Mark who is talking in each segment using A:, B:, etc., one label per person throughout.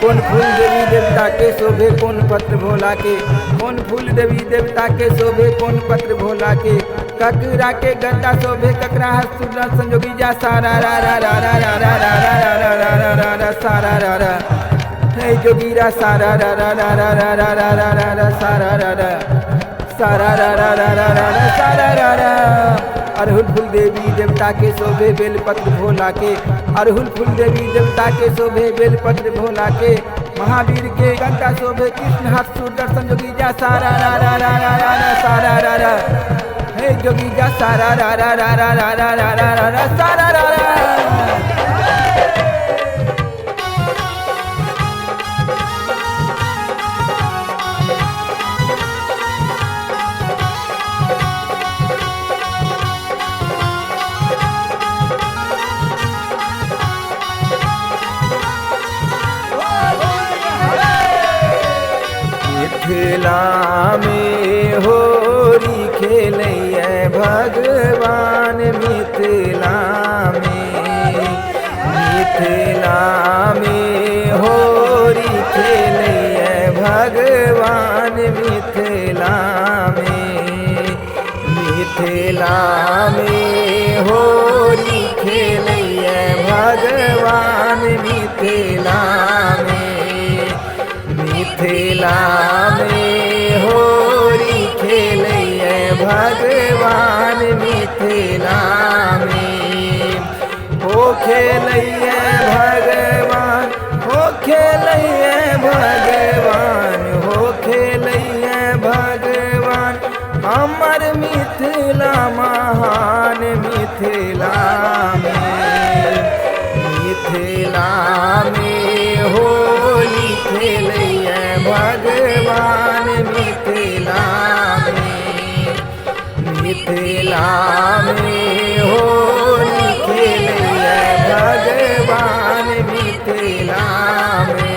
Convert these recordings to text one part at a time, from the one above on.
A: कौन फूल देवी देवता के शोभे कौन पत्र भोला के, कौन फूल देवी देवता के शोभे कौन पत्र भोला के, ककरा के गद्दा शोभे ककरा हस्तुला संजोगी जा सारा रा रा रा रा रा रा रा रा रा रा रा रा रा सारा रा रा हे जोगीरा सारा रा रा रा रा रा रा रा रा रा रा सारा रा रा सारा रा रा रा रा रा रा सारा रा रा। अरहुल फूल देवी देवता के शोभे बेलपत्र भोला के, अरहुल फूल देवी देवता के शोभे बेलपत्र भोला के, महावीर के गंगा शोभे कृष्ण हाथ सुदर्शन जोगी जा सारा रा रा रा रा रा रा सारा रा रा हे जोगी जा सारा रा रा रा रा रा रा रा रा रा रा सारा रा रा। मिथिला में होरी खेलैया भगवान मिथिला में, मिथिला में होरी खेलैया भगवान मिथिला में, मिथिला में होरी खेलैया भगवान मिथिला में, मिथिला में होरी खेलैया भगवान मिथिला में, हो खेलैया भगवान हो खेलैया भगवान हो खेलैया भगवान हमर मिथिला महान मिथिला में, मिथिला में होली खेलैया भगवान मिथिला में, मिथिला में होली खेलैया भगवान मिथिला में।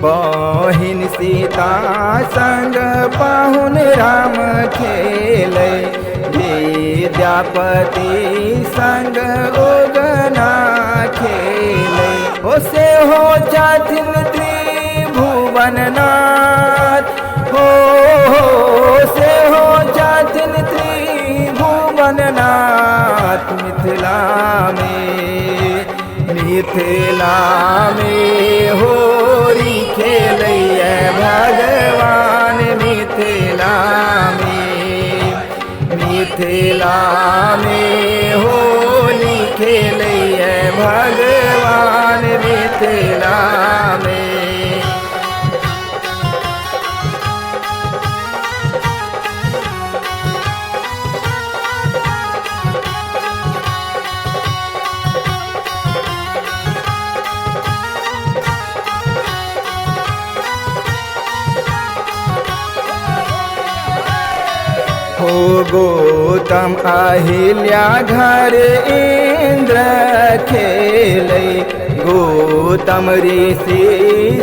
A: बहिन सीता संग पाहुन राम खेले, विद्यापति संग उगना खेले, से हो जाथिन त्रिभुवन नाथ हो से हो जाथिन त्रिभुवन नाथ मिथिला में, मिथिला में होरी खेलैया भगवान मिथिला में, मिथिला में होली खेलैया भगवान मिथिला में। हो गौतम अहिल्या घर इंद्र खेलै, गौतम ऋषि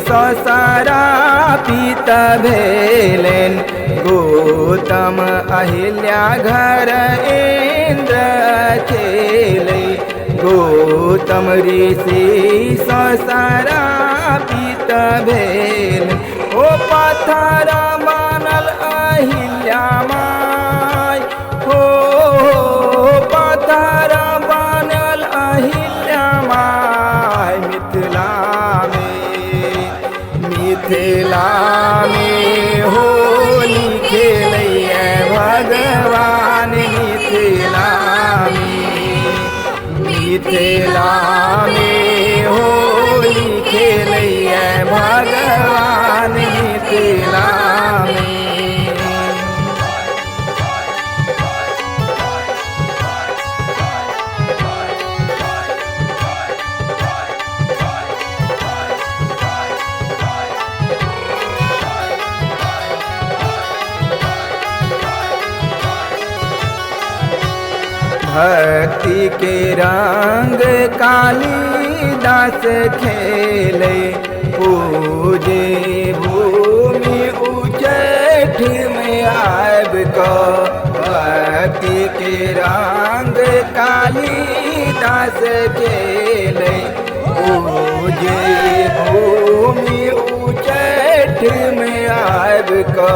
A: ससारा पीत भेलेन, गौतम अहिल्या घर इंद्र खेलै, गौतम ऋषि ससारा पीत भेल, ओ पत्थर मानल अहिल्या माय हो पत्थर बनल अहिल्या माय मिथिला में, मिथिला में होली खेलैया भगवान मिथिला में, मिथिला में होली खेलैया भगवान मिथिला में। भक्ति के रंग कालिदास खेले पूजे भूमि उचैठ में आब को भक्ति के रंग कालिदास खेले पूजे भूमि उचैठ में आब को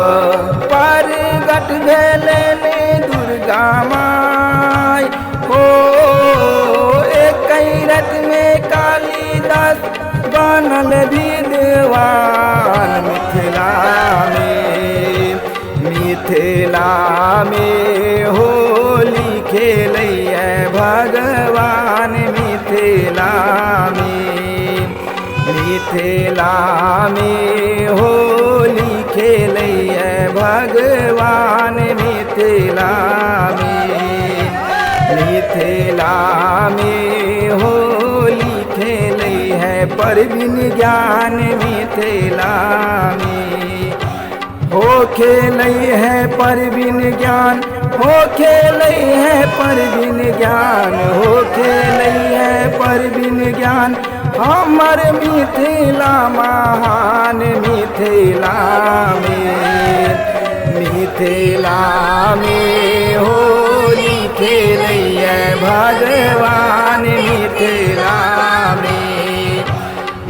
A: परगट भेले दुर्गा माय हो एक रथ में कालिदास बनल विद्वान मिथिला में होली खेलै भगवान मिथिला में होली खेलै भगवान मिथिला में होली खेलै परवीन ज्ञान मिथिला में हो खेलै परवीन ज्ञान हो खेलै परवीन ज्ञान हो खेलै परवीन ज्ञान हमर मिथिला महान मिथिला में होली खेलै भगवान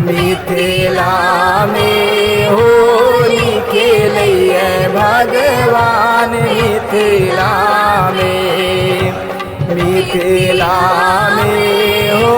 A: मिथिला में होली खेलै भगवान मिथिला में हो